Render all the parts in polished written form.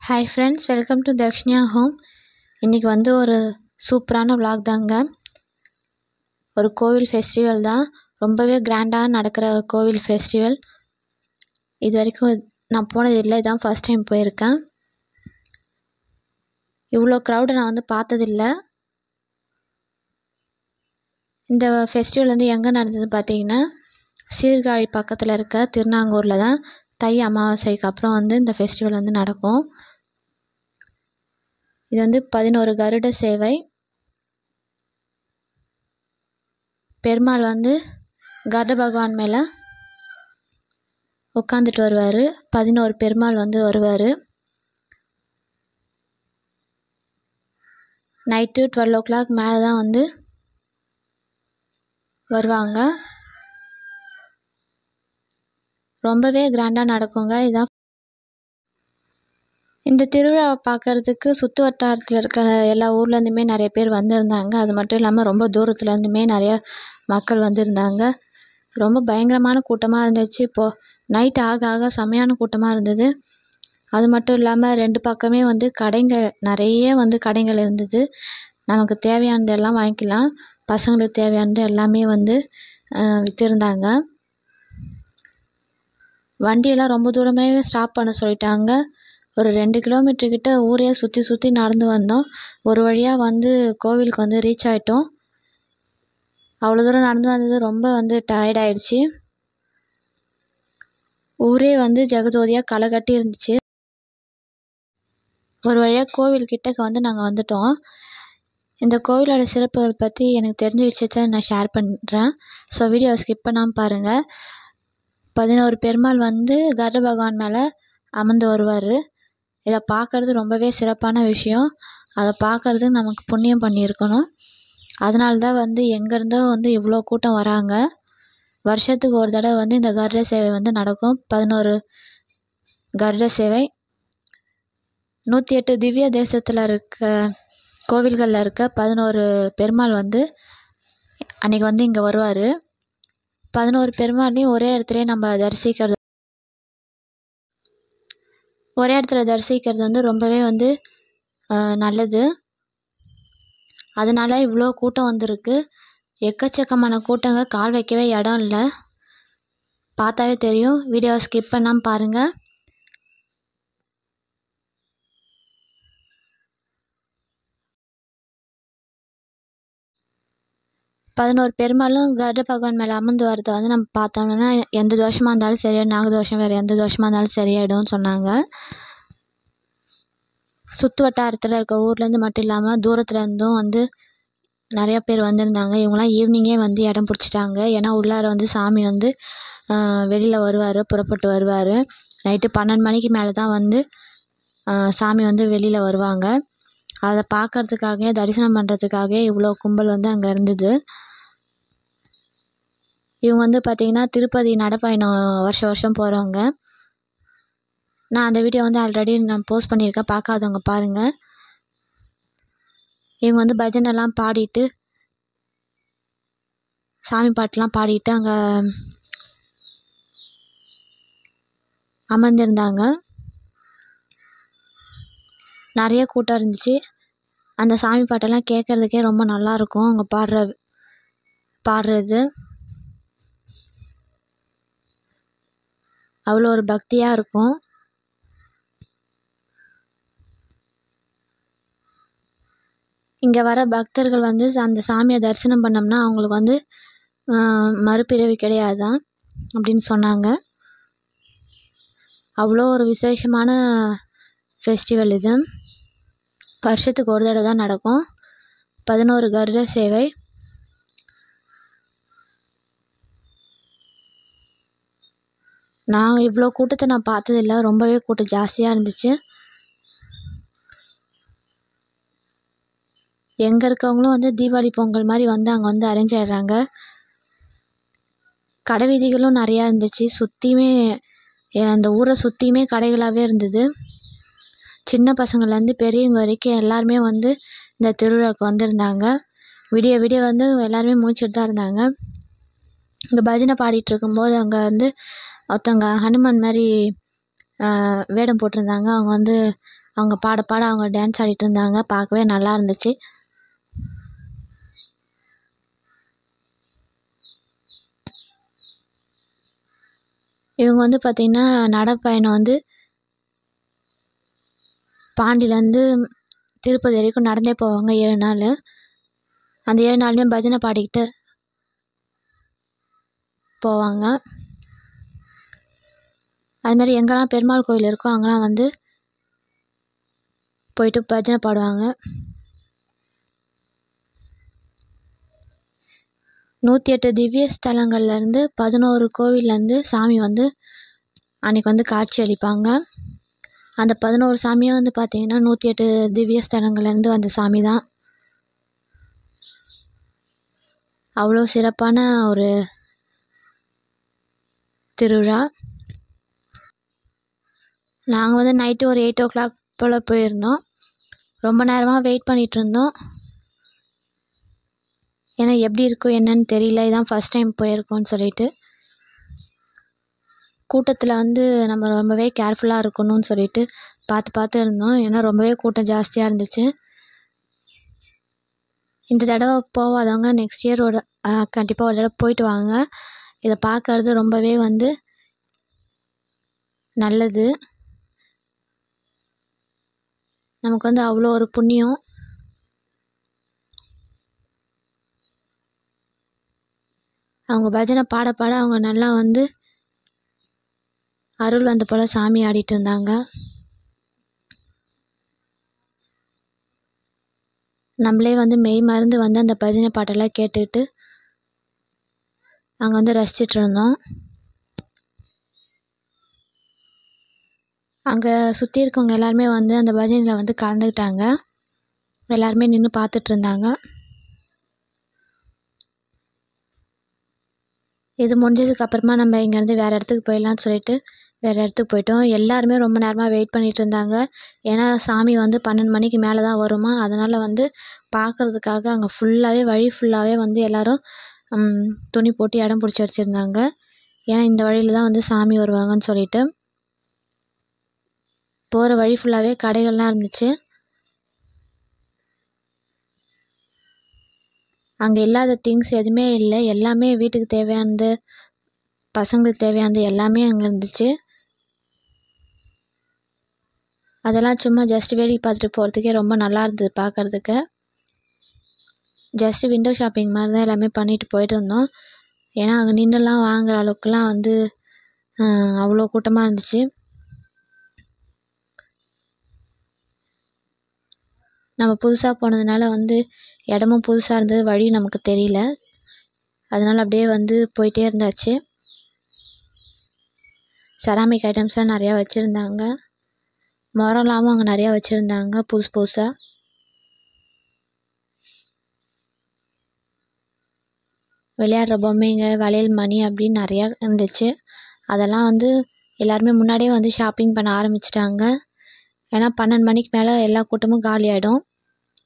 Hi friends, welcome to Dakshiniya home. இன்றைக்கி வந்து ஒரு சூப்பரான vlog தாங்க. ஒரு கோவில் ஃபெஸ்டிவல் தான், ரொம்பவே கிராண்டாக நடக்கிற கோவில் ஃபெஸ்டிவல். இது வரைக்கும் நான் போனது இல்லை, இதான் ஃபஸ்ட் டைம் போயிருக்கேன். இவ்வளோ க்ரௌடை நான் வந்து பார்த்ததில்லை. இந்த ஃபெஸ்டிவல் வந்து எங்கே நடந்தது பார்த்தீங்கன்னா, சீர்காழி பக்கத்தில் இருக்க திருநாங்கூரில் தான். தை அமாவாசைக்கு அப்புறம் வந்து இந்த ஃபெஸ்டிவல் வந்து நடக்கும். இது வந்து 11 கருட சேவை. பெருமாள் வந்து கருட பகவான் மேலே உட்காந்துட்டு வருவார். 11 பெருமாள் வந்து வருவார். நைட்டு 12 o'clock மேலே தான் வந்து வருவாங்க. ரொம்பவே கிராண்டாக நடக்குங்க. இதான் இந்த திருவிழாவை பார்க்குறதுக்கு சுற்று வட்டாரத்தில் இருக்கிற எல்லா ஊர்லேருந்துமே நிறைய பேர் வந்திருந்தாங்க. அது மட்டும் இல்லாமல் ரொம்ப தூரத்துலேருந்துமே நிறைய மக்கள் வந்திருந்தாங்க. ரொம்ப பயங்கரமான கூட்டமாக இருந்துச்சு. இப்போது நைட் ஆக ஆக செமையான கூட்டமாக இருந்தது. அது மட்டும் இல்லாமல் 2 பக்கமே வந்து கடைகள், நிறைய வந்து கடைகள் இருந்தது. நமக்கு தேவையானது எல்லாம் வாங்கிக்கலாம். பசங்களுக்கு தேவையானது எல்லாமே வந்து விற்றுருந்தாங்க. வண்டியெல்லாம் ரொம்ப தூரமே ஸ்டாப் பண்ண சொல்லிட்டாங்க. ஒரு 2 கிலோமீட்டர்கிட்ட ஊரே சுற்றி சுற்றி நடந்து வந்தோம். ஒரு வழியாக வந்து கோவிலுக்கு வந்து ரீச் ஆகிட்டோம். அவ்வளோ தூரம் நடந்து வந்தது ரொம்ப வந்து டயர்டாயிடுச்சு. ஊரே வந்து ஜெகஜோதியாக களை கட்டி இருந்துச்சு. ஒரு வழியாக கோவில் கிட்டக்க வந்து நாங்கள் வந்துட்டோம். இந்த கோவிலோட சிறப்புகள் பற்றி எனக்கு தெரிஞ்ச விஷயத்த நான் ஷேர் பண்ணுறேன். ஸோ வீடியோவை ஸ்கிப் பண்ணாமல் பாருங்கள். 11 பெருமாள் வந்து கருட பகவான் மேலே அமர்ந்து வருவார். இதை பார்க்குறது ரொம்பவே சிறப்பான விஷயம். அதை பார்க்குறது நமக்கு புண்ணியம் பண்ணியிருக்கணும். அதனால தான் வந்து எங்கேருந்தோ வந்து இவ்வளோ கூட்டம் வராங்க. வருஷத்துக்கு ஒரு தடவை வந்து இந்த கருட சேவை வந்து நடக்கும். 11 கருட சேவை. 108 திவ்ய தேசத்தில் இருக்க கோவில்களில் இருக்க 11 பெருமாள் வந்து அன்றைக்கி வந்து இங்கே வருவார். 11 பெருமாளையும் ஒரே இடத்துல நம்ம தரிசிக்கிறது வந்து ரொம்பவே வந்து நல்லது. அதனால் இவ்வளோ கூட்டம் வந்திருக்கு. எக்கச்சக்கமான கூட்டங்க, கால் வைக்கவே இடம் இல்லை. பார்த்தாவே தெரியும். வீடியோவை ஸ்கிப் பண்ணாமல் பாருங்கள். பதினோரு பெருமாளும் கருட பகவான் மேலே அமர்ந்து வரதை வந்து நம்ம பார்த்தோம்னா எந்த தோஷமாக இருந்தாலும் சரியாயிடும். நாகதோஷம் வேறு எந்த தோஷமாக இருந்தாலும் சரியாயிடும்னு சொன்னாங்க. சுற்று வட்டாரத்தில் இருக்க ஊர்லேருந்து மட்டும் இல்லாமல் தூரத்துலேருந்தும் வந்து நிறையா பேர் வந்திருந்தாங்க. இவங்களாம் ஈவினிங்கே வந்து இடம் பிடிச்சிட்டாங்க. ஏன்னா உள்ளார வந்து சாமி வந்து வெளியில் வருவார், புறப்பட்டு வருவார். நைட்டு 12 மணிக்கு மேலே தான் வந்து சாமி வந்து வெளியில் வருவாங்க. அதை பார்க்குறதுக்காகவே, தரிசனம் பண்ணுறதுக்காகவே இவ்வளோ கும்பல் வந்து அங்கே இருந்தது. இவங்க வந்து பார்த்திங்கன்னா திருப்பதி நடைப்பயணம் வருஷம் போகிறவங்க. நான் அந்த வீடியோ வந்து ஆல்ரெடி நான் போஸ்ட் பண்ணியிருக்கேன், பார்க்காதவங்க பாருங்கள். இவங்க வந்து பஜனைலாம் பாடிட்டு, சாமி பாட்டெலாம் பாடிட்டு அங்கே அமர்ந்திருந்தாங்க. நிறைய கூட்டம் இருந்துச்சு. அந்த சாமி பாட்டெல்லாம் கேட்குறதுக்கே ரொம்ப நல்லாயிருக்கும். அவங்க பாடுறது அவ்வளோ ஒரு பக்தியாக இருக்கும். இங்கே வர பக்தர்கள் வந்து அந்த சாமியை தரிசனம் பண்ணோம்னா அவங்களுக்கு வந்து மறுபிறவி கிடையாதான் அப்படின்னு சொன்னாங்க. அவ்வளோ ஒரு விசேஷமான ஃபெஸ்டிவல் இது. வருஷத்துக்கு ஒரு தடவை தான் நடக்கும். 11 கருட சேவை. நான் இவ்வளோ கூட்டத்தை நான் பார்த்ததில்லை. ரொம்பவே கூட்டம் ஜாஸ்தியாக இருந்துச்சு. எங்கே இருக்கவங்களும் வந்து தீபாவளி பொங்கல் மாதிரி வந்து அங்கே வந்து அரேஞ்ச் ஆகிடுறாங்க. கடை வீதிகளும் நிறையா இருந்துச்சு. சுற்றியுமே அந்த ஊரை சுற்றியுமே கடைகளாகவே இருந்தது. சின்ன பசங்கள்லேருந்து பெரியவங்க வரைக்கும் எல்லாருமே வந்து இந்த திருவிழாவுக்கு வந்திருந்தாங்க. விடிய வந்து எல்லாருமே மூச்சுட்டு தான் இருந்தாங்க. இங்கே பஜனை பாடிட்டு இருக்கும்போது அங்கே வந்து ஒருத்தவங்க ஹனுமான் மாதிரி வேடம் போட்டிருந்தாங்க. அவங்க வந்து அவங்க பாட பாட அவங்க டான்ஸ் ஆடிட்டு இருந்தாங்க. பார்க்கவே நல்லா இருந்துச்சு. இவங்க வந்து பார்த்திங்கன்னா நடைப்பயணம் வந்து பாண்டியிலேருந்து திருப்பதி வரைக்கும் நடந்தே போவாங்க 7 நாள். அந்த 7 நாளுமே பஜனை பாடிக்கிட்டு போவாங்க. அதுமாதிரி எங்கெல்லாம் பெருமாள் கோயில் இருக்கோ அங்கெல்லாம் வந்து போயிட்டு பஜனை பாடுவாங்க. 108 திவ்ய ஸ்தலங்கள்லேருந்து 11 கோவில்லேருந்து சாமி வந்து அன்றைக்கி வந்து காட்சி அளிப்பாங்க. அந்த 11 சாமியும் வந்து பார்த்திங்கன்னா 108 திவ்ய ஸ்தலங்கள்லேருந்து வந்த சாமி தான். அவ்வளோ சிறப்பான ஒரு திருவிழா. நாங்கள் வந்து நைட்டு ஒரு 8 o'clock போல் போயிருந்தோம். ரொம்ப நேரமாக வெயிட் பண்ணிகிட்டு இருந்தோம். ஏன்னா எப்படி இருக்கும் என்னன்னு தெரியல, இதான் ஃபஸ்ட் டைம் போயிருக்கோன்னு சொல்லிட்டு. கூட்டத்தில் வந்து நம்ம ரொம்பவே கேர்ஃபுல்லாக இருக்கணும்னு சொல்லிட்டு பார்த்து இருந்தோம். ஏன்னா ரொம்பவே கூட்டம் ஜாஸ்தியாக இருந்துச்சு. இந்த தடவை போகாதவங்க நெக்ஸ்ட் இயர் கண்டிப்பாக ஒரு தடவை போயிட்டு வாங்க. இதை பார்க்கறது ரொம்பவே வந்து நல்லது. நமக்கு வந்து அவ்வளோ ஒரு புண்ணியம். அவங்க பஜனை பாட பாட அவங்க நல்லா வந்து அருள் வந்த போல் சாமி ஆடிட்டு இருந்தாங்க. நம்மளே வந்து மெய் மறந்து வந்து அந்த பஜனை பாட்டெல்லாம் கேட்டுக்கிட்டு அங்கே வந்து ரசிச்சிட்டு இருந்தோம். அங்கே சுற்றி இருக்கவங்க எல்லாருமே வந்து அந்த பஜனையில் வந்து கலந்துக்கிட்டாங்க. எல்லாருமே நின்று பார்த்துட்டு இருந்தாங்க. இது முடிஞ்சதுக்கு அப்புறமா நம்ம இங்கேருந்து வேறு இடத்துக்கு போயிடலான்னு சொல்லிட்டு வேறு இடத்துக்கு போயிட்டோம். எல்லாருமே ரொம்ப நேரமாக வெயிட் பண்ணிகிட்டு இருந்தாங்க. ஏன்னா சாமி வந்து 12 மணிக்கு மேலே தான் வருமா. அதனால் வந்து பார்க்குறதுக்காக அங்கே ஃபுல்லாகவே வழி ஃபுல்லாகவே வந்து எல்லோரும் துணி போட்டு இடம் பிடிச்சி வச்சுருந்தாங்க. ஏன்னா இந்த வழியில் தான் வந்து சாமி வருவாங்கன்னு சொல்லிட்டு. போகிற வழி ஃபுல்லாகவே கடைகள்லாம் இருந்துச்சு. அங்கே இல்லாத திங்ஸ் எதுவுமே இல்லை. எல்லாமே வீட்டுக்கு தேவையானது, பசங்களுக்கு தேவையானது எல்லாமே அங்கே இருந்துச்சு. அதெல்லாம் சும்மா ஜஸ்ட் வேடிக்கை பார்த்துட்டு போகிறதுக்கே ரொம்ப நல்லா இருந்தது பார்க்குறதுக்கு. ஜஸ்ட்டு விண்டோ ஷாப்பிங் மாதிரி தான் எல்லாமே பண்ணிட்டு போயிட்டு இருந்தோம். ஏன்னா அங்கே நின்றுலாம் வாங்குகிற அளவுக்குலாம் வந்து அவ்வளோ கூட்டமாக இருந்துச்சு. நம்ம புதுசாக போனதுனால வந்து இடமும் புதுசாக இருந்தது, வழி நமக்கு தெரியல. அதனால் அப்படியே வந்து போயிட்டே இருந்தாச்சு. செராமிக் ஐட்டம்ஸ்லாம் நிறையா வச்சுருந்தாங்க. மரம்லாமும் அங்கே நிறையா வச்சுருந்தாங்க புதுசாக. விளையாடுற பொம்மைங்க, வளையல், மணி அப்படின்னு நிறையா இருந்துச்சு. அதெல்லாம் வந்து எல்லாருமே முன்னாடியே வந்து ஷாப்பிங் பண்ண ஆரம்பிச்சிட்டாங்க. ஏன்னா 12 மணிக்கு மேலே எல்லா கூட்டமும் காலி ஆகிடும்.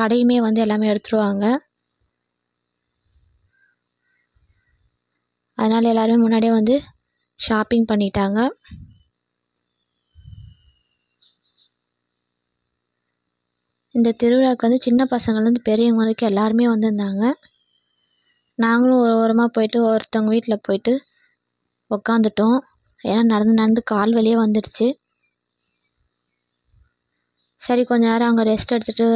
கடையுமே வந்து எல்லாமே எடுத்துருவாங்க. அதனால் எல்லாருமே முன்னாடியே வந்து ஷாப்பிங் பண்ணிட்டாங்க. இந்த திருவிழாவுக்கு வந்து சின்ன பசங்கள்லேருந்து பெரியவங்க வரைக்கும் எல்லாருமே வந்திருந்தாங்க. நாங்களும் ஒரு ஓரமாக போயிட்டு ஒருத்தவங்க வீட்டில் போயிட்டு உக்காந்துட்டோம். ஏன்னா நடந்து கால் வலியே வந்துடுச்சு. சரி கொஞ்ச நேரம் அங்கே ரெஸ்ட் எடுத்துகிட்டு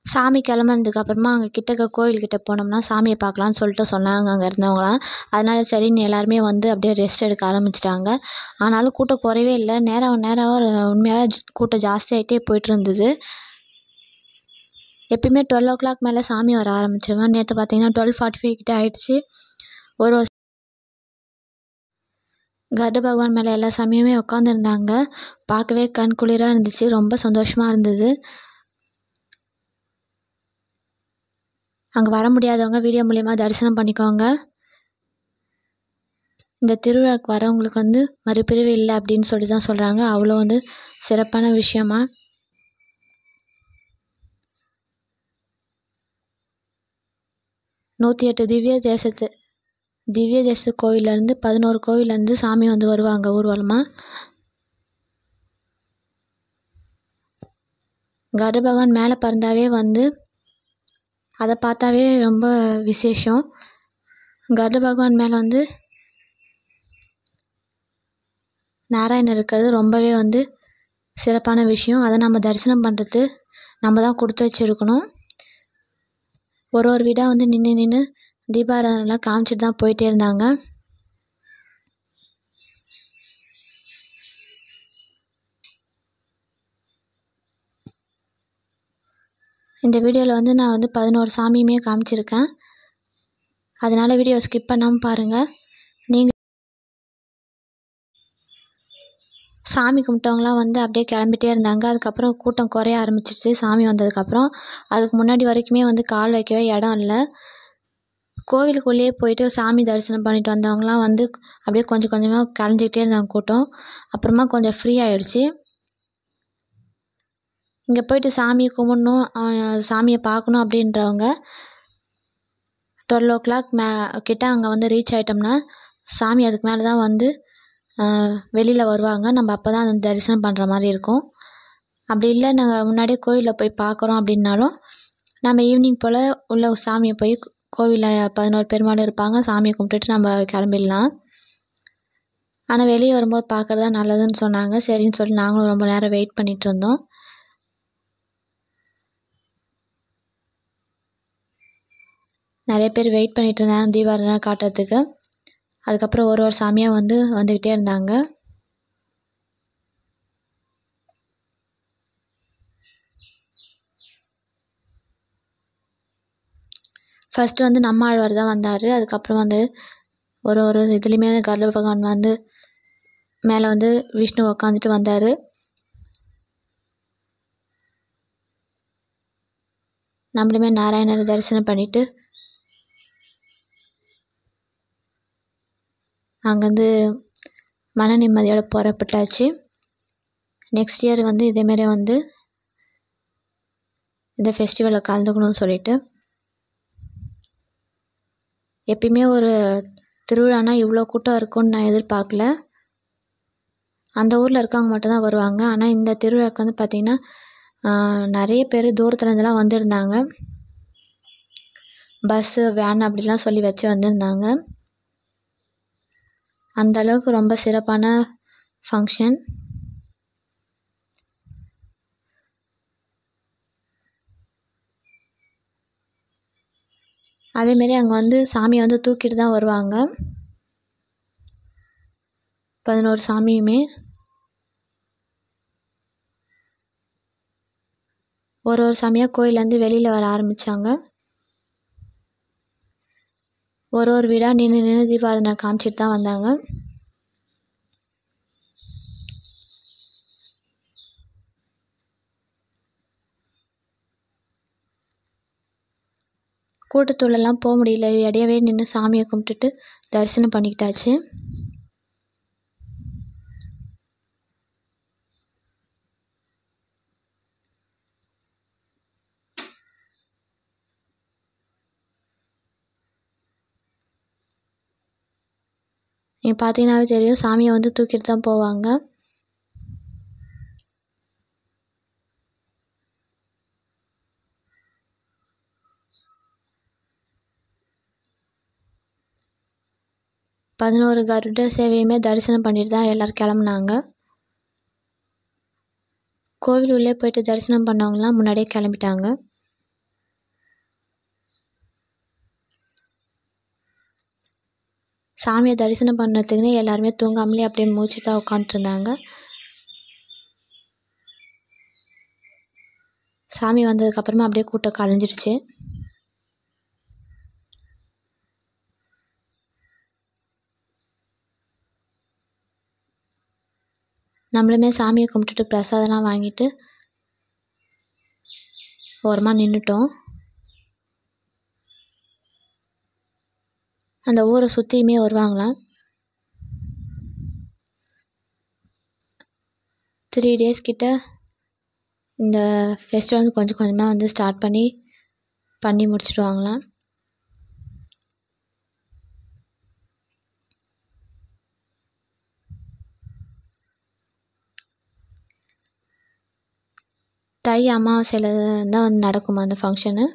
சாமி கிளம்புனதுக்கப்புறமா அங்கே கிட்டக்க கோயில்கிட்ட போனோம்னா சாமியை பார்க்கலான்னு சொல்லிட்டு சொன்னாங்க அங்கே இருந்தவங்களாம். அதனால சரின்னு எல்லாருமே வந்து அப்படியே ரெஸ்ட் எடுக்க ஆரம்பிச்சிட்டாங்க. ஆனாலும் கூட்டம் குறையவே இல்லை. நேரம் உண்மையாகவே கூட்டம் ஜாஸ்தியாகிட்டே போயிட்டு இருந்தது. எப்பயுமே 12 o'clock மேலே சாமி வர ஆரம்பிச்சிருவேன். நேற்று பார்த்தீங்கன்னா 12:45 கிட்ட ஆயிடுச்சு. ஒரு கருட பகவான் மேலே எல்லா சாமியுமே உட்காந்துருந்தாங்க. பார்க்கவே கண் குளிராக இருந்துச்சு. ரொம்ப சந்தோஷமாக இருந்தது. அங்கே வர முடியாதவங்க வீடியோ மூலிமா தரிசனம் பண்ணிக்கோங்க. இந்த திருவிழாவுக்கு வரவங்களுக்கு வந்து மறுபிரிவு இல்லை அப்படின்னு சொல்லி தான் சொல்கிறாங்க. அவ்வளோ வந்து சிறப்பான விஷயமா. நூற்றி 8 திவ்ய தேச கோவிலேருந்து 11 கோவிலேருந்து சாமி வந்து வருவாங்க ஊர்வலமாக. கருட பகவான் மேலே பறந்தாவே வந்து அதை பார்த்தாவே ரொம்ப விசேஷம். கருட பகவான் மேலே வந்து நாராயணர் இருக்கிறது ரொம்பவே வந்து சிறப்பான விஷயம். அதை நம்ம தரிசனம் பண்ணுறது நம்ம தான் கொடுத்து வச்சுருக்கணும். ஒரு வீடாக வந்து நின்று தீபாராதனைலாம் காமிச்சிட்டு தான் போயிட்டே இருந்தாங்க. இந்த வீடியோவில் வந்து நான் வந்து 11 சாமியுமே காமிச்சிருக்கேன். அதனால் வீடியோ ஸ்கிப் பண்ணாமல் பாருங்கள். நீங்கள் சாமி கும்பிட்டவங்களாம் வந்து அப்படியே கிளம்பிட்டே இருந்தாங்க. அதுக்கப்புறம் கூட்டம் குறைய ஆரம்பிச்சிருச்சு சாமி வந்ததுக்கப்புறம். அதுக்கு முன்னாடி வரைக்குமே வந்து கால் வைக்கவே இடம் இல்லை. கோவிலுக்குள்ளேயே போயிட்டு சாமி தரிசனம் பண்ணிட்டு வந்தவங்களாம் வந்து அப்படியே கொஞ்சம் கொஞ்சமாக கலைஞ்சிக்கிட்டே இருந்தாங்க கூட்டம். அப்புறமா கொஞ்சம் ஃப்ரீ ஆகிடுச்சு. இங்கே போயிட்டு சாமியை கும்பிடணும், சாமியை பார்க்கணும் அப்படின்றவங்க 12 o'clock கிட்ட அங்கே வந்து ரீச் ஆகிட்டோம்னா சாமி அதுக்கு மேலே தான் வந்து வெளியில் வருவாங்க. நம்ம அப்போ தான் வந்து தரிசனம் பண்ணுற மாதிரி இருக்கும். அப்படி இல்லை நாங்கள் முன்னாடியே கோவிலில் போய் பார்க்குறோம் அப்படின்னாலும் நம்ம ஈவினிங் போல் உள்ள சாமியை போய் கோவிலில் 11 பெருமாள் இருப்பாங்க, சாமியை கும்பிட்டுட்டு நம்ம கிளம்பிடலாம். ஆனால் வெளியே வரும்போது பார்க்குறது தான் நல்லதுன்னு சொன்னாங்க. சரின்னு சொல்லி நாங்களும் ரொம்ப நேரம் வெயிட் பண்ணிகிட்டு இருந்தோம். நிறைய பேர் வெயிட் பண்ணிகிட்டு இருந்தாங்க தீபாராதனை காட்டுறதுக்கு. அதுக்கப்புறம் ஒரு சாமியாக வந்துக்கிட்டே இருந்தாங்க. ஃபஸ்ட்டு வந்து நம்மாழ்வார் தான் வந்தார். அதுக்கப்புறம் வந்து ஒரு இதுலேயுமே கருட பகவான் வந்து மேலே வந்து விஷ்ணு உக்காந்துட்டு வந்தார். நம்மளுமே நாராயணரை தரிசனம் பண்ணிவிட்டு அங்கேருந்து மன நிம்மதியோட புறப்பட்டாச்சு. நெக்ஸ்ட் இயர் வந்து இதேமாரி வந்து இந்த ஃபெஸ்டிவலில் கலந்துக்கணும்னு சொல்லிட்டு. எப்பயுமே ஒரு திருவிழானா இவ்வளோ கூட்டம் இருக்கும்னு நான் எதிர்பார்க்கல. அந்த ஊரில் இருக்கவங்க மட்டும்தான் வருவாங்க. ஆனால் இந்த திருவிழாவுக்கு வந்து பார்த்திங்கன்னா நிறைய பேர் தூரத்துலேருந்துலாம் வந்திருந்தாங்க. பஸ்ஸு வேன் அப்படிலாம் சொல்லி வச்சு வந்திருந்தாங்க. அந்தளவுக்கு ரொம்ப சிறப்பான ஃபங்க்ஷன். அதேமாரி அங்கே வந்து சாமியை வந்து தூக்கிட்டு தான் வருவாங்க 11 சாமியுமே. ஒரு சாமியாக கோயிலேருந்து வெளியில் வர ஆரம்பித்தாங்க. ஒரு வீடாக நின்று தீபாராதனை காமிச்சிட்டு தான் வந்தாங்க. கூட்டத்துள்ளலாம் போக முடியல, இடையவே நின்று சாமியை கும்பிட்டுட்டு தரிசனம் பண்ணிக்கிட்டாச்சு. நீங்கள் பார்த்தீங்கன்னாவே தெரியும், சாமியை வந்து தூக்கிட்டு தான் போவாங்க. பதினோரு கருட சேவையுமே தரிசனம் பண்ணிட்டு தான் எல்லோரும் கிளம்புனாங்க. கோவில் உள்ளே போயிட்டு தரிசனம் பண்ணவங்களாம் முன்னாடியே கிளம்பிட்டாங்க. சாமியை தரிசனம் பண்ணுறதுக்குன்னு எல்லாருமே தூங்காமலே அப்படியே மூச்சு தான் உட்காந்துருந்தாங்க. சாமி வந்ததுக்கப்புறமா அப்படியே கூட்டம் கலைஞ்சிடுச்சு. நம்மளுமே சாமியை கும்பிட்டுட்டு பிரசாதம்லாம் வாங்கிட்டு ஓரமாக நின்றுட்டோம். அந்த ஊரை சுற்றியுமே வருவாங்களாம். 3 days கிட்ட இந்த ஃபெஸ்டிவல் வந்து கொஞ்சம் கொஞ்சமாக வந்து ஸ்டார்ட் பண்ணி முடிச்சிடுவாங்களாம். தை அமாவாசையில் தான் வந்து நடக்குமா அந்த ஃபங்க்ஷனு.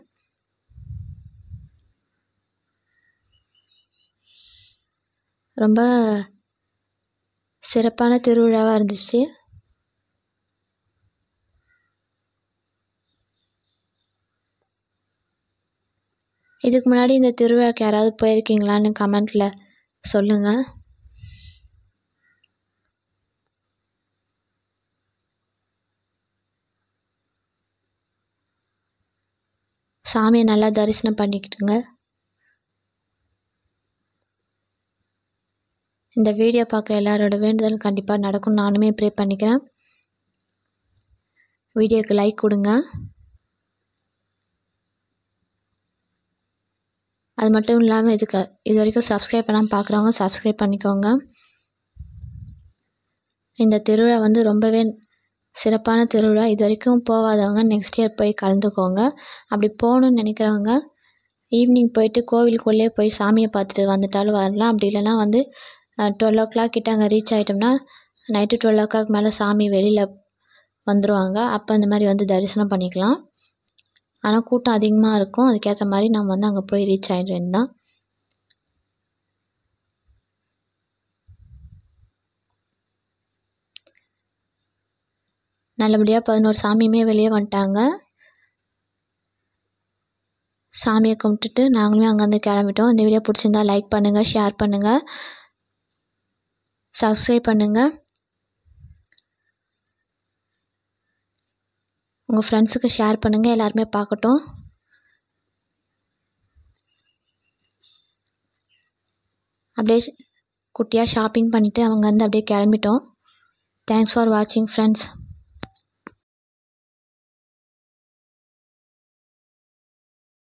ரொம்ப சிறப்பான திருவிழாவாக இருந்துச்சு. இதுக்கு முன்னாடி இந்த திருவிழாக்கு யாராவது போயிருக்கீங்களான்னு கமெண்ட்டில் சொல்லுங்கள். சாமியை நல்லா தரிசனம் பண்ணிக்கிட்டுங்க. இந்த வீடியோ பார்க்குற எல்லாரோட வேண்டுதலும் கண்டிப்பாக நடக்கும். நானுமே ப்ரே பண்ணிக்கிறேன். வீடியோக்கு லைக் கொடுங்க. அது மட்டும் இல்லாமல் இது வரைக்கும் சப்ஸ்கிரைப் பண்ணாமல் பார்க்குறவங்க சப்ஸ்கிரைப் பண்ணிக்கோங்க. இந்த திருவிழா வந்து ரொம்பவே சிறப்பான திருவிழா. இது வரைக்கும் போகாதவங்க நெக்ஸ்ட் இயர் போய் கலந்துக்கோங்க. அப்படி போகணுன்னு நினைக்கிறவங்க ஈவினிங் போயிட்டு கோவிலுக்குள்ளே போய் சாமியை பார்த்துட்டு வந்துட்டாலும் வரலாம். அப்படி இல்லைனா வந்து 12 o'clock கிட்ட அங்கே ரீச் ஆகிட்டோம்னா நைட்டு 12 o'clock மேலே சாமி வெளியில் வந்துடுவாங்க. அப்போ அந்த மாதிரி வந்து தரிசனம் பண்ணிக்கலாம். ஆனால் கூட்டம் அதிகமாக இருக்கும். அதுக்கேற்ற மாதிரி நம்ம வந்து அங்கே போய் ரீச் ஆகிடுறது தான். நல்லபடியாக 11 சாமியுமே வெளியே வந்துட்டாங்க. சாமியை கும்பிட்டுட்டு நாங்களுமே அங்கேருந்து கிளம்பிட்டோம். இந்த வீடியோ பிடிச்சிருந்தா லைக் பண்ணுங்கள், ஷேர் பண்ணுங்கள், சப்ஸ்கிரைப் பண்ணுங்கள். உங்கள் ஃப்ரெண்ட்ஸுக்கு ஷேர் பண்ணுங்கள், எல்லாருமே பார்க்கட்டும். அப்படியே குட்டியாக ஷாப்பிங் பண்ணிவிட்டு அவங்க வந்து அப்படியே கிளம்பிட்டோம். தேங்க்ஸ் ஃபார் வாட்சிங் ஃப்ரெண்ட்ஸ்.